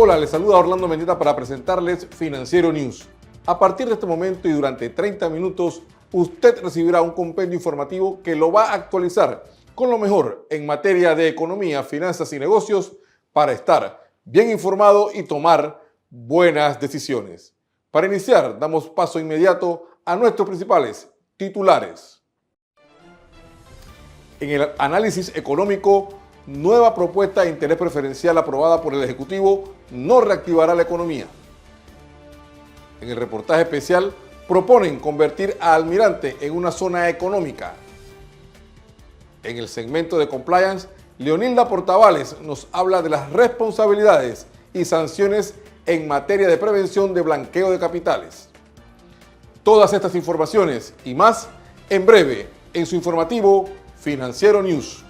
Hola, les saluda Orlando Mendieta para presentarles Financiero News. A partir de este momento y durante 30 minutos, usted recibirá un compendio informativo que lo va a actualizar con lo mejor en materia de economía, finanzas y negocios para estar bien informado y tomar buenas decisiones. Para iniciar, damos paso inmediato a nuestros principales titulares. En el análisis económico, nueva propuesta de interés preferencial aprobada por el Ejecutivo no reactivará la economía. En el reportaje especial, proponen convertir a Almirante en una zona económica. En el segmento de compliance, Leonilda Portavales nos habla de las responsabilidades y sanciones en materia de prevención de blanqueo de capitales. Todas estas informaciones y más en breve en su informativo Financiero News.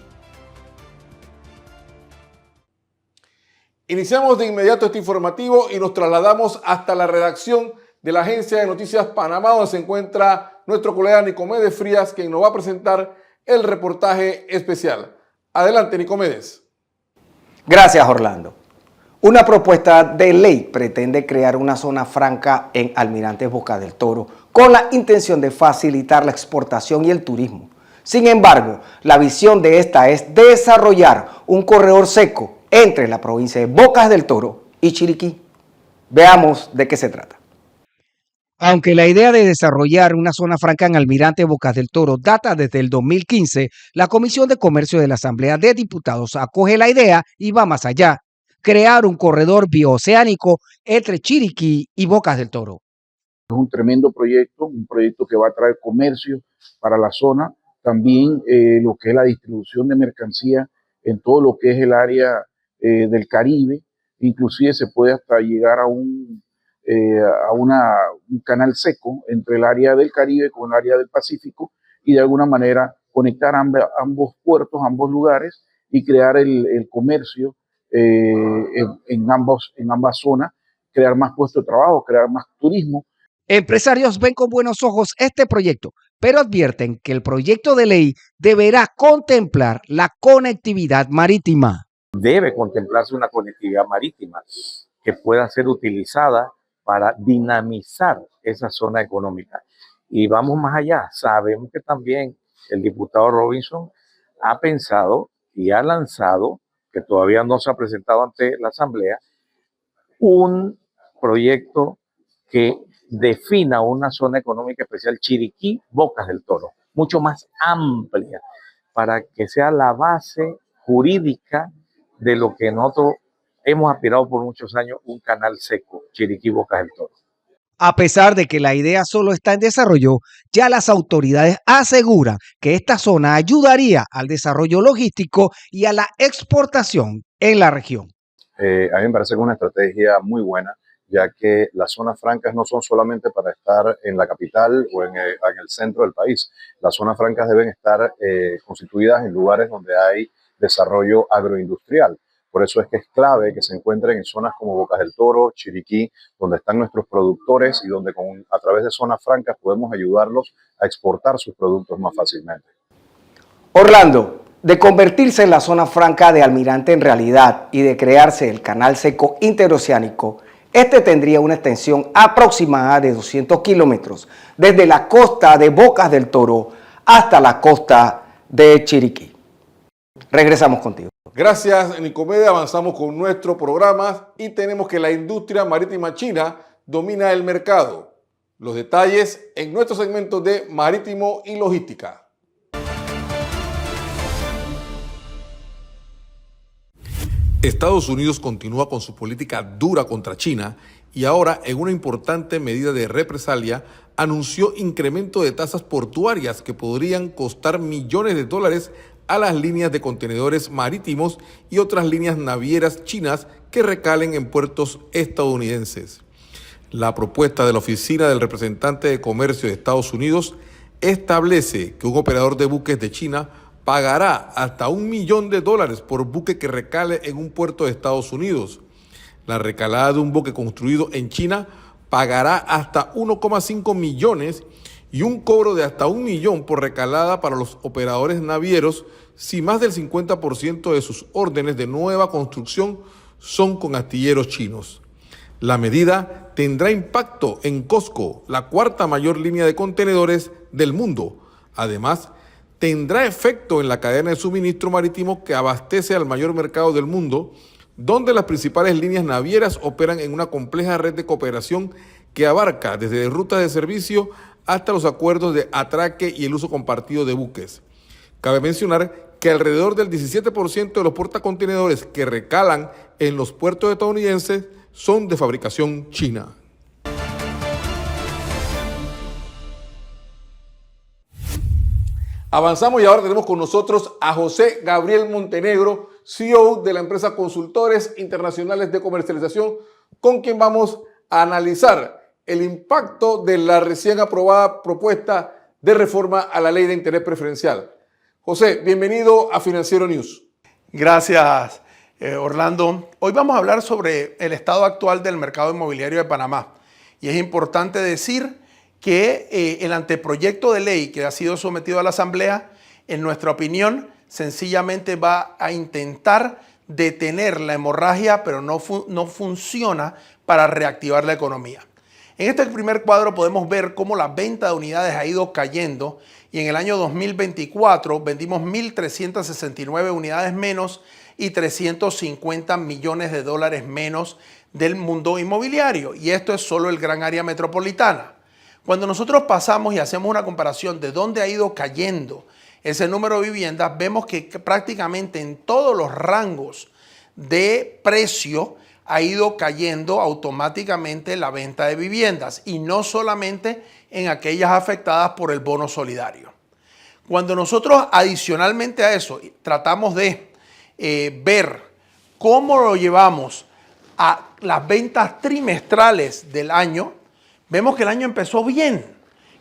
Iniciamos de inmediato este informativo y nos trasladamos hasta la redacción de la Agencia de Noticias Panamá, donde se encuentra nuestro colega Nicomedes Frías, quien nos va a presentar el reportaje especial. Adelante, Nicomedes. Gracias, Orlando. Una propuesta de ley pretende crear una zona franca en Almirante Bocas del Toro con la intención de facilitar la exportación y el turismo. Sin embargo, la visión de esta es desarrollar un corredor seco entre la provincia de Bocas del Toro y Chiriquí. Veamos de qué se trata. Aunque la idea de desarrollar una zona franca en Almirante Bocas del Toro data desde el 2015, la Comisión de Comercio de la Asamblea de Diputados acoge la idea y va más allá: crear un corredor bioceánico entre Chiriquí y Bocas del Toro. Es un tremendo proyecto, un proyecto que va a traer comercio para la zona, también lo que es la distribución de mercancía en todo lo que es el área del Caribe. Inclusive se puede hasta llegar a un canal seco entre el área del Caribe con el área del Pacífico y de alguna manera conectar ambos puertos, ambos lugares y crear el comercio en ambas zonas, crear más puestos de trabajo, crear más turismo. Empresarios ven con buenos ojos este proyecto, pero advierten que el proyecto de ley deberá contemplar la conectividad marítima. Debe contemplarse una conectividad marítima que pueda ser utilizada para dinamizar esa zona económica. Y vamos más allá, sabemos que también el diputado Robinson ha pensado y ha lanzado, que todavía no se ha presentado ante la Asamblea, un proyecto que defina una zona económica especial Chiriquí, Bocas del Toro, mucho más amplia, para que sea la base jurídica de lo que nosotros hemos aspirado por muchos años, un canal seco, Chiriquí, Bocas del Toro. A pesar de que la idea solo está en desarrollo, ya las autoridades aseguran que esta zona ayudaría al desarrollo logístico y a la exportación en la región. A mí me parece que es una estrategia muy buena, ya que las zonas francas no son solamente para estar en la capital o en el centro del país. Las zonas francas deben estar constituidas en lugares donde hay desarrollo agroindustrial. Por eso es que es clave que se encuentren en zonas como Bocas del Toro, Chiriquí, donde están nuestros productores y donde a través de zonas francas podemos ayudarlos a exportar sus productos más fácilmente. Orlando, de convertirse en la zona franca de Almirante en realidad y de crearse el canal seco interoceánico, este tendría una extensión aproximada de 200 kilómetros desde la costa de Bocas del Toro hasta la costa de Chiriquí. Regresamos contigo. Gracias, Nicomedes. Avanzamos con nuestro programa y tenemos que la industria marítima china domina el mercado. Los detalles en nuestro segmento de Marítimo y Logística. Estados Unidos continúa con su política dura contra China y ahora, en una importante medida de represalia, anunció incremento de tasas portuarias que podrían costar millones de dólares a las líneas de contenedores marítimos y otras líneas navieras chinas que recalen en puertos estadounidenses. La propuesta de la Oficina del Representante de Comercio de Estados Unidos establece que un operador de buques de China pagará hasta $1 millón por buque que recale en un puerto de Estados Unidos. La recalada de un buque construido en China pagará hasta 1,5 millones y un cobro de hasta $1 millón por recalada para los operadores navieros si más del 50% de sus órdenes de nueva construcción son con astilleros chinos. La medida tendrá impacto en COSCO, la cuarta mayor línea de contenedores del mundo. Además, tendrá efecto en la cadena de suministro marítimo que abastece al mayor mercado del mundo, donde las principales líneas navieras operan en una compleja red de cooperación que abarca desde rutas de servicio hasta los acuerdos de atraque y el uso compartido de buques. Cabe mencionar que alrededor del 17% de los portacontenedores que recalan en los puertos estadounidenses son de fabricación china. Avanzamos y ahora tenemos con nosotros a José Gabriel Montenegro, CEO de la empresa Consultores Internacionales de Comercialización, con quien vamos a analizar el impacto de la recién aprobada propuesta de reforma a la Ley de Interés Preferencial. José, bienvenido a Financiero News. Gracias, Orlando. Hoy vamos a hablar sobre el estado actual del mercado inmobiliario de Panamá. Y es importante decir que el anteproyecto de ley que ha sido sometido a la Asamblea, en nuestra opinión, sencillamente va a intentar detener la hemorragia, pero no funciona para reactivar la economía. En este primer cuadro podemos ver cómo la venta de unidades ha ido cayendo y en el año 2024 vendimos 1.369 unidades menos y 350 millones de dólares menos del mundo inmobiliario. Y esto es solo el gran área metropolitana. Cuando nosotros pasamos y hacemos una comparación de dónde ha ido cayendo ese número de viviendas, vemos que prácticamente en todos los rangos de precio ha ido cayendo automáticamente la venta de viviendas y no solamente en aquellas afectadas por el bono solidario. Cuando nosotros adicionalmente a eso tratamos de ver cómo lo llevamos a las ventas trimestrales del año, vemos que el año empezó bien.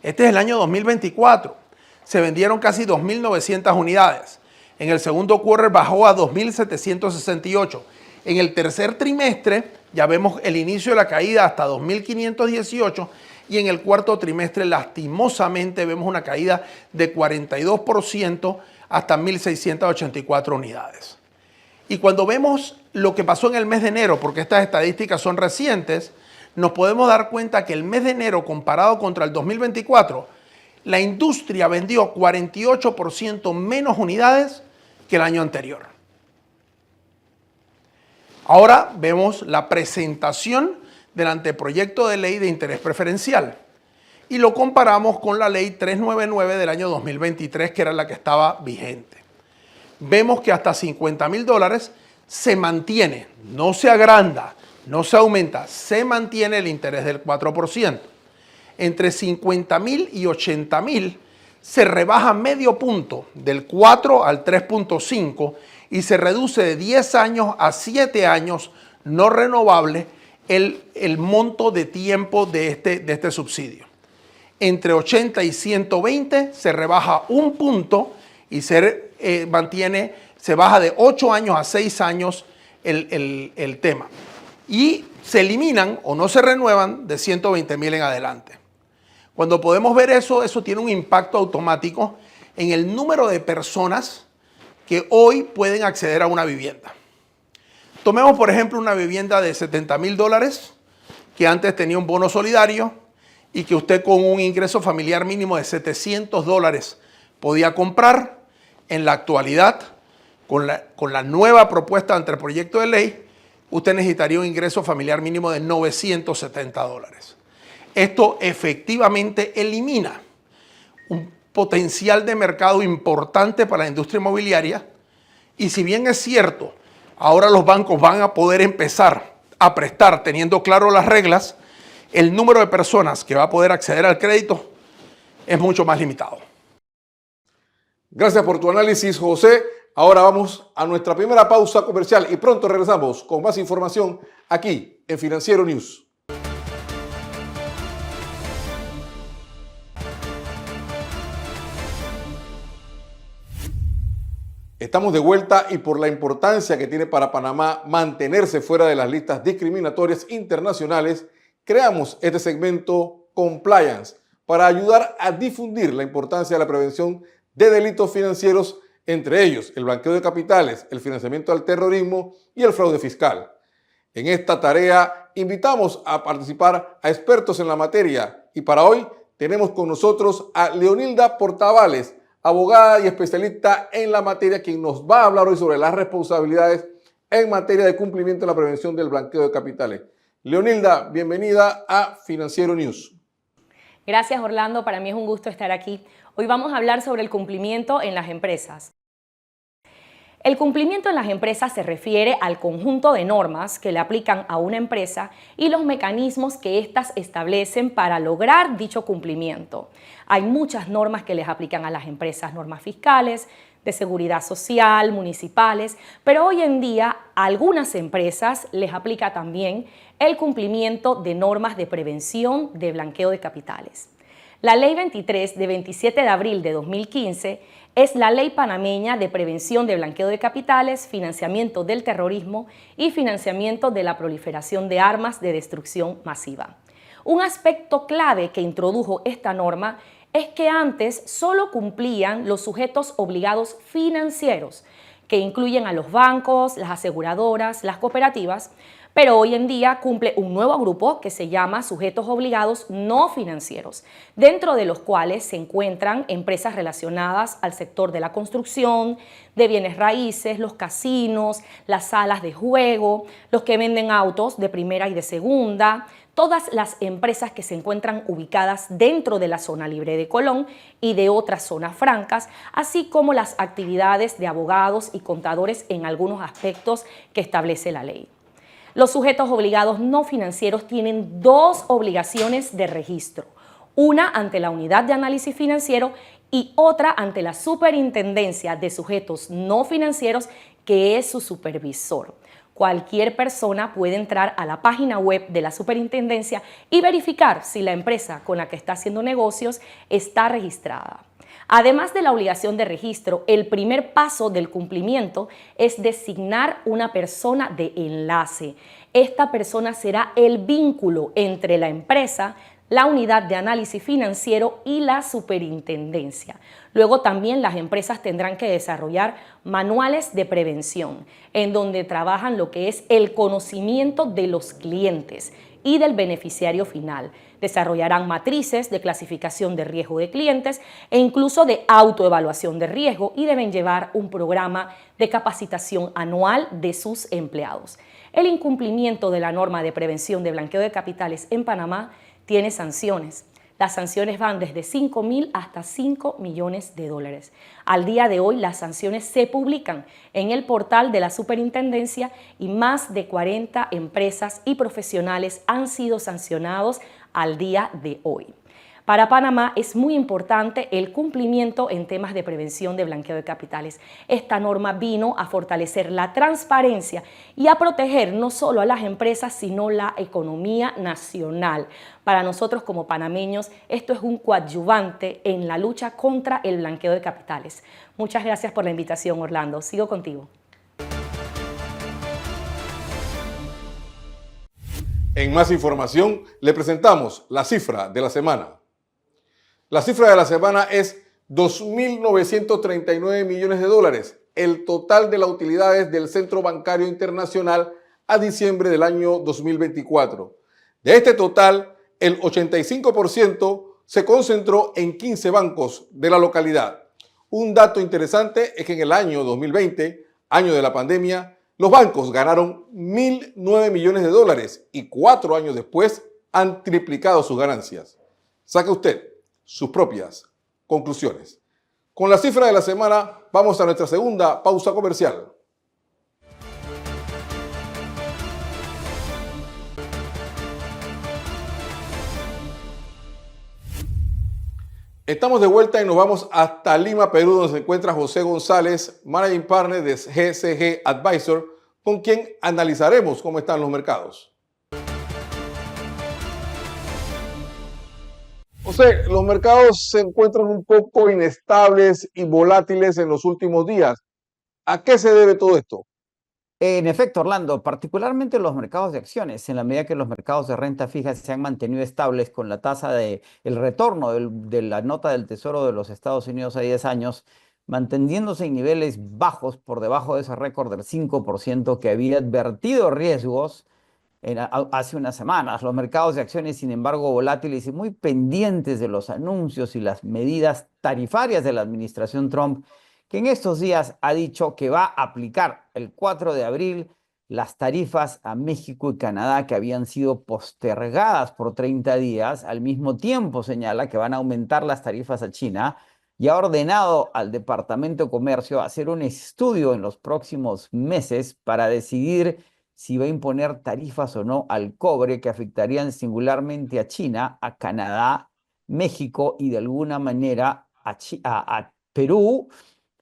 Este es el año 2024. Se vendieron casi 2.900 unidades. En el segundo quarter bajó a 2.768. En el tercer trimestre ya vemos el inicio de la caída hasta 2.518 y en el cuarto trimestre lastimosamente vemos una caída de 42% hasta 1.684 unidades. Y cuando vemos lo que pasó en el mes de enero, porque estas estadísticas son recientes, nos podemos dar cuenta que el mes de enero comparado contra el 2024, la industria vendió 48% menos unidades que el año anterior. Ahora vemos la presentación del anteproyecto de ley de interés preferencial y lo comparamos con la ley 399 del año 2023, que era la que estaba vigente. Vemos que hasta $50,000 se mantiene, no se agranda, no se aumenta, se mantiene el interés del 4%. Entre 50,000 y 80,000 se rebaja medio punto del 4 al 3.5 y se reduce de 10 años a 7 años no renovable el monto de tiempo de este subsidio. Entre 80 y 120 se rebaja un punto y se baja de 8 años a 6 años el tema. Y se eliminan o no se renuevan de 120,000 en adelante. Cuando podemos ver eso tiene un impacto automático en el número de personas que hoy pueden acceder a una vivienda. Tomemos, por ejemplo, una vivienda de $70,000 que antes tenía un bono solidario y que usted con un ingreso familiar mínimo de $700 podía comprar. En la actualidad, con la nueva propuesta ante el proyecto de ley, usted necesitaría un ingreso familiar mínimo de $970. Esto efectivamente elimina un potencial de mercado importante para la industria inmobiliaria y si bien es cierto, ahora los bancos van a poder empezar a prestar teniendo claro las reglas, el número de personas que va a poder acceder al crédito es mucho más limitado. Gracias por tu análisis, José. Ahora vamos a nuestra primera pausa comercial y pronto regresamos con más información aquí en Financiero News. Estamos de vuelta y por la importancia que tiene para Panamá mantenerse fuera de las listas discriminatorias internacionales, creamos este segmento Compliance para ayudar a difundir la importancia de la prevención de delitos financieros, entre ellos el blanqueo de capitales, el financiamiento al terrorismo y el fraude fiscal. En esta tarea invitamos a participar a expertos en la materia y para hoy tenemos con nosotros a Leonilda Portavales, abogada y especialista en la materia, quien nos va a hablar hoy sobre las responsabilidades en materia de cumplimiento de la prevención del blanqueo de capitales. Leonilda, bienvenida a Financiero News. Gracias, Orlando. Para mí es un gusto estar aquí. Hoy vamos a hablar sobre el cumplimiento en las empresas. El cumplimiento en las empresas se refiere al conjunto de normas que le aplican a una empresa y los mecanismos que éstas establecen para lograr dicho cumplimiento. Hay muchas normas que les aplican a las empresas, normas fiscales, de seguridad social, municipales, pero hoy en día a algunas empresas les aplica también el cumplimiento de normas de prevención de blanqueo de capitales. La Ley 23 de 27 de abril de 2015 es la Ley Panameña de Prevención de Blanqueo de Capitales, Financiamiento del Terrorismo y Financiamiento de la Proliferación de Armas de Destrucción Masiva. Un aspecto clave que introdujo esta norma es que antes solo cumplían los sujetos obligados financieros, que incluyen a los bancos, las aseguradoras, las cooperativas, pero hoy en día cumple un nuevo grupo que se llama sujetos obligados no financieros, dentro de los cuales se encuentran empresas relacionadas al sector de la construcción, de bienes raíces, los casinos, las salas de juego, los que venden autos de primera y de segunda, todas las empresas que se encuentran ubicadas dentro de la zona libre de Colón y de otras zonas francas, así como las actividades de abogados y contadores en algunos aspectos que establece la ley. Los sujetos obligados no financieros tienen dos obligaciones de registro, una ante la Unidad de Análisis Financiero y otra ante la Superintendencia de Sujetos No Financieros, que es su supervisor. Cualquier persona puede entrar a la página web de la superintendencia y verificar si la empresa con la que está haciendo negocios está registrada. Además de la obligación de registro, el primer paso del cumplimiento es designar una persona de enlace. Esta persona será el vínculo entre la empresa, la unidad de análisis financiero y la superintendencia. Luego también las empresas tendrán que desarrollar manuales de prevención, en donde trabajan lo que es el conocimiento de los clientes y del beneficiario final. Desarrollarán matrices de clasificación de riesgo de clientes e incluso de autoevaluación de riesgo y deben llevar un programa de capacitación anual de sus empleados. El incumplimiento de la norma de prevención de blanqueo de capitales en Panamá tiene sanciones. Las sanciones van desde 5.000 hasta 5 millones de dólares. Al día de hoy, las sanciones se publican en el portal de la superintendencia y más de 40 empresas y profesionales han sido sancionados al día de hoy. Para Panamá es muy importante el cumplimiento en temas de prevención de blanqueo de capitales. Esta norma vino a fortalecer la transparencia y a proteger no solo a las empresas, sino la economía nacional. Para nosotros como panameños, esto es un coadyuvante en la lucha contra el blanqueo de capitales. Muchas gracias por la invitación, Orlando. Sigo contigo. En más información, le presentamos la cifra de la semana. La cifra de la semana es 2.939 millones de dólares, el total de las utilidades del Centro Bancario Internacional a diciembre del año 2024. De este total, el 85% se concentró en 15 bancos de la localidad. Un dato interesante es que en el año 2020, año de la pandemia, los bancos ganaron 1.009 millones de dólares y 4 años después han triplicado sus ganancias. Saque usted sus propias conclusiones. Con la cifra de la semana vamos a nuestra segunda pausa comercial. Estamos de vuelta y nos vamos hasta Lima, Perú, donde se encuentra José González, Managing Partner de GCG Advisor, con quien analizaremos cómo están los mercados. José, los mercados se encuentran un poco inestables y volátiles en los últimos días. ¿A qué se debe todo esto? En efecto, Orlando, particularmente los mercados de acciones, en la medida que los mercados de renta fija se han mantenido estables con la tasa de el retorno de la nota del Tesoro de los Estados Unidos a 10 años, manteniéndose en niveles bajos por debajo de ese récord del 5% que había advertido riesgos hace unas semanas. Los mercados de acciones, sin embargo, volátiles y muy pendientes de los anuncios y las medidas tarifarias de la administración Trump, que en estos días ha dicho que va a aplicar el 4 de abril las tarifas a México y Canadá que habían sido postergadas por 30 días. Al mismo tiempo señala que van a aumentar las tarifas a China y ha ordenado al Departamento de Comercio hacer un estudio en los próximos meses para decidir si va a imponer tarifas o no al cobre que afectarían singularmente a China, a Canadá, México y de alguna manera a Perú,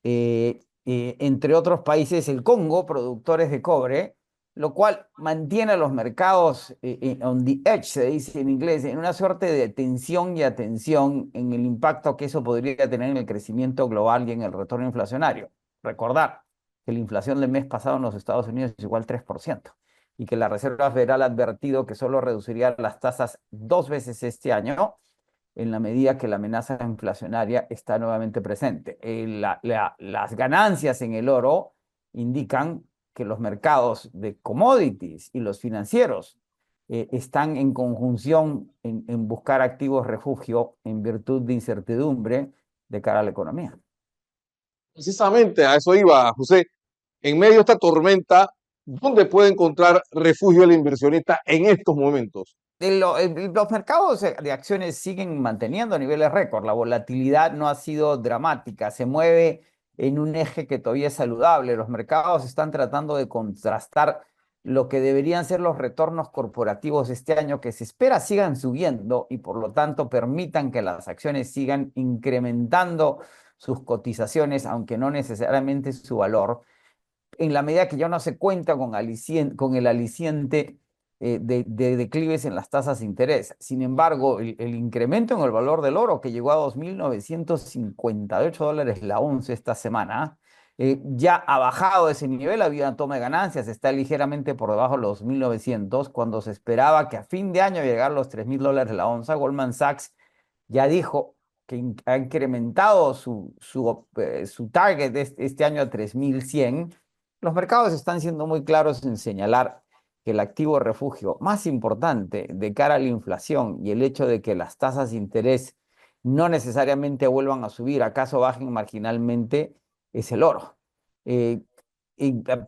entre otros países, el Congo, productores de cobre, lo cual mantiene a los mercados on the edge, se dice en inglés, en una suerte de tensión y atención en el impacto que eso podría tener en el crecimiento global y en el retorno inflacionario. Recordar que la inflación del mes pasado en los Estados Unidos es igual al 3% y que la Reserva Federal ha advertido que solo reduciría las tasas 2 veces este año en la medida que la amenaza inflacionaria está nuevamente presente. Las ganancias en el oro indican que los mercados de commodities y los financieros están en conjunción en buscar activos refugio en virtud de incertidumbre de cara a la economía. Precisamente a eso iba, José. En medio de esta tormenta, ¿dónde puede encontrar refugio el inversionista en estos momentos? Los mercados de acciones siguen manteniendo niveles récord. La volatilidad no ha sido dramática, se mueve en un eje que todavía es saludable. Los mercados están tratando de contrastar lo que deberían ser los retornos corporativos este año, que se espera sigan subiendo y por lo tanto permitan que las acciones sigan incrementando sus cotizaciones, aunque no necesariamente su valor, en la medida que ya no se cuenta con el aliciente de declives en las tasas de interés. Sin embargo, el incremento en el valor del oro, que llegó a $2.958 la onza esta semana, ya ha bajado ese nivel, ha habido una toma de ganancias, está ligeramente por debajo de los 2.900, cuando se esperaba que a fin de año llegara a los $3.000 la onza. Goldman Sachs ya dijo que ha incrementado su target este año a 3.100. Los mercados están siendo muy claros en señalar que el activo refugio más importante de cara a la inflación y el hecho de que las tasas de interés no necesariamente vuelvan a subir, acaso bajen marginalmente, es el oro.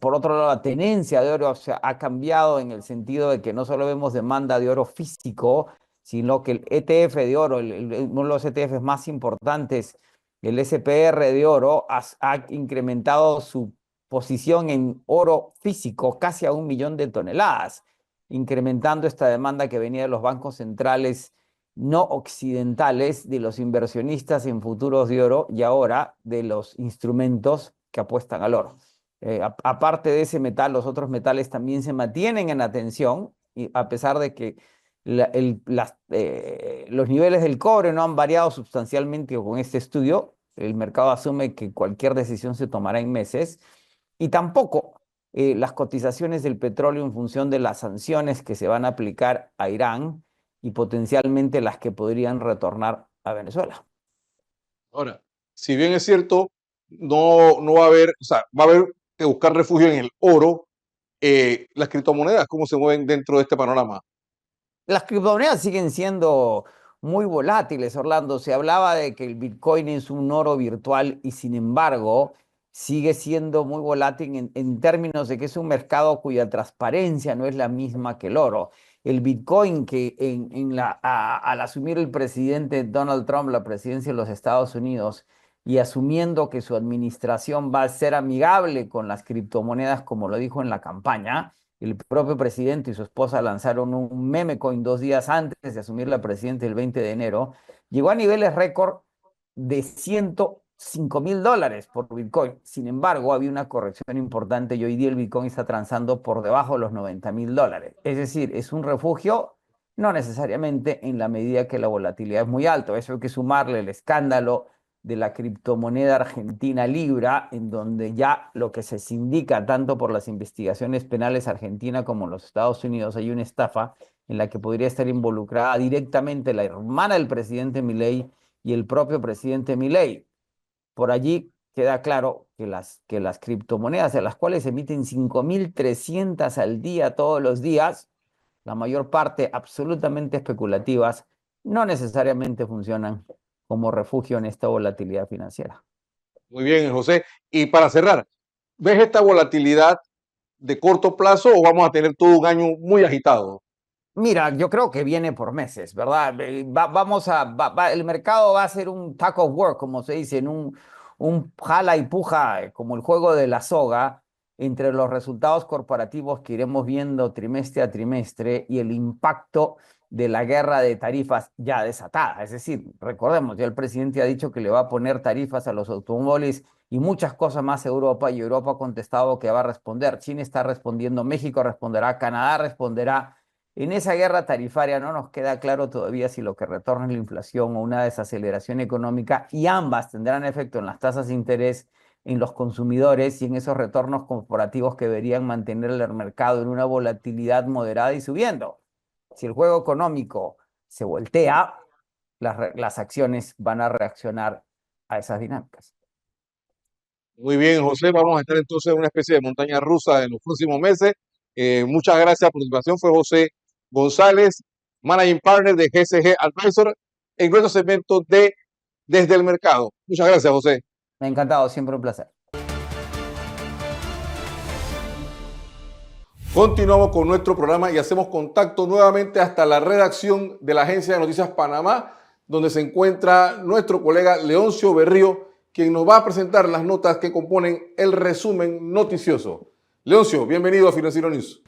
Por otro lado, la tenencia de oro ha cambiado en el sentido de que no solo vemos demanda de oro físico, sino que el ETF de oro, uno de los ETFs más importantes, el SPR de oro, ha incrementado su posición en oro físico casi a 1 millón de toneladas, incrementando esta demanda que venía de los bancos centrales no occidentales, de los inversionistas en futuros de oro y ahora de los instrumentos que apuestan al oro. Aparte de ese metal, los otros metales también se mantienen en atención, y a pesar de que los niveles del cobre no han variado sustancialmente con este estudio, el mercado asume que cualquier decisión se tomará en meses, y tampoco las cotizaciones del petróleo en función de las sanciones que se van a aplicar a Irán y potencialmente las que podrían retornar a Venezuela. Ahora, si bien es cierto, no va a haber, o sea, va a haber que buscar refugio en el oro, las criptomonedas, ¿cómo se mueven dentro de este panorama? Las criptomonedas siguen siendo muy volátiles, Orlando. Se hablaba de que el Bitcoin es un oro virtual y sin embargo sigue siendo muy volátil en términos de que es un mercado cuya transparencia no es la misma que el oro. El Bitcoin, que al asumir el presidente Donald Trump la presidencia de los Estados Unidos y asumiendo que su administración va a ser amigable con las criptomonedas, como lo dijo en la campaña, el propio presidente y su esposa lanzaron un meme coin 2 días antes de asumir la presidencia el 20 de enero, llegó a niveles récord de $105.000 por Bitcoin. Sin embargo, había una corrección importante y hoy día el Bitcoin está transando por debajo de los $90.000. Es decir, es un refugio, no necesariamente en la medida que la volatilidad es muy alta. Eso hay que sumarle el escándalo de la criptomoneda argentina Libra, en donde ya lo que se indica tanto por las investigaciones penales argentina como en los Estados Unidos, hay una estafa en la que podría estar involucrada directamente la hermana del presidente Milei y el propio presidente Milei. Por allí queda claro que las criptomonedas, a las cuales se emiten 5.300 al día todos los días, la mayor parte absolutamente especulativas, no necesariamente funcionan como refugio en esta volatilidad financiera. Muy bien, José. Y para cerrar, ¿ves esta volatilidad de corto plazo o vamos a tener todo un año muy agitado? Mira, yo creo que viene por meses, ¿verdad? El mercado va a ser un tug of war, como se dice, en un jala y puja, como el juego de la soga, entre los resultados corporativos que iremos viendo trimestre a trimestre y el impacto de la guerra de tarifas ya desatada. Es decir, recordemos, ya el presidente ha dicho que le va a poner tarifas a los automóviles y muchas cosas más a Europa, y Europa ha contestado que va a responder. China está respondiendo, México responderá, Canadá responderá. En esa guerra tarifaria no nos queda claro todavía si lo que retorna es la inflación o una desaceleración económica, y ambas tendrán efecto en las tasas de interés, en los consumidores y en esos retornos corporativos que deberían mantener el mercado en una volatilidad moderada y subiendo. Si el juego económico se voltea, las acciones van a reaccionar a esas dinámicas. Muy bien, José. Vamos a estar entonces en una especie de montaña rusa en los próximos meses. Muchas gracias por tu participación. Fue José González, Managing Partner de GSG Advisor, en nuestro segmento de Desde el Mercado. Muchas gracias, José. Me ha encantado, siempre un placer. Continuamos con nuestro programa y hacemos contacto nuevamente hasta la redacción de la Agencia de Noticias Panamá, donde se encuentra nuestro colega Leoncio Berrío, quien nos va a presentar las notas que componen el resumen noticioso. Leoncio, bienvenido a Financiero News.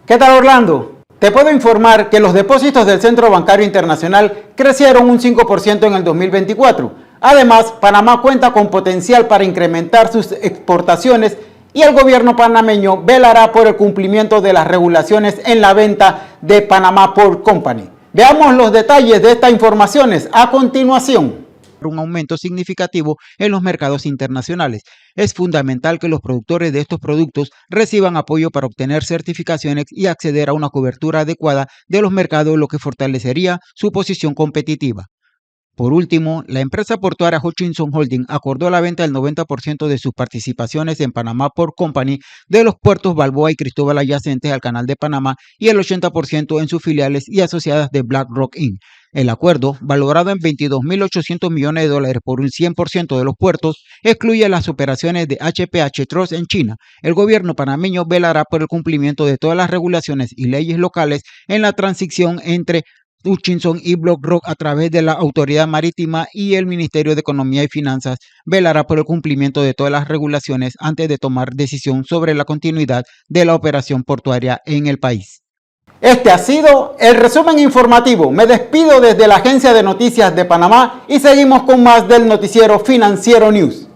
¿Qué tal, Orlando? Te puedo informar que los depósitos del Centro Bancario Internacional crecieron un 5% en el 2024. Además, Panamá cuenta con potencial para incrementar sus exportaciones y el gobierno panameño velará por el cumplimiento de las regulaciones en la venta de Panama Port Company. Veamos los detalles de estas informaciones a continuación. Un aumento significativo en los mercados internacionales. Es fundamental que los productores de estos productos reciban apoyo para obtener certificaciones y acceder a una cobertura adecuada de los mercados, lo que fortalecería su posición competitiva. Por último, la empresa portuaria Hutchison Holding acordó la venta del 90% de sus participaciones en Panama Port Company de los puertos Balboa y Cristóbal adyacentes al Canal de Panamá y el 80% en sus filiales y asociadas de BlackRock Inc. El acuerdo, valorado en $22.800 millones por un 100% de los puertos, excluye las operaciones de HPH Trust en China. El gobierno panameño velará por el cumplimiento de todas las regulaciones y leyes locales en la transición entre Hutchison y BlackRock a través de la Autoridad Marítima, y el Ministerio de Economía y Finanzas velará por el cumplimiento de todas las regulaciones antes de tomar decisión sobre la continuidad de la operación portuaria en el país. Este ha sido el resumen informativo. Me despido desde la Agencia de Noticias de Panamá y seguimos con más del noticiero Financiero News.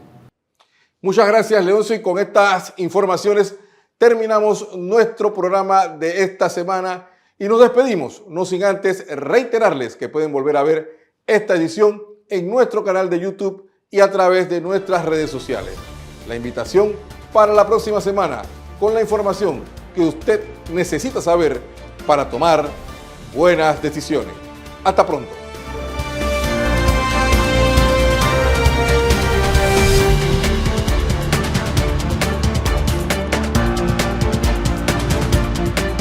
Muchas gracias, Leoncio, y con estas informaciones terminamos nuestro programa de esta semana y nos despedimos, no sin antes reiterarles que pueden volver a ver esta edición en nuestro canal de YouTube y a través de nuestras redes sociales. La invitación para la próxima semana con la información que usted necesita saber para tomar buenas decisiones. Hasta pronto.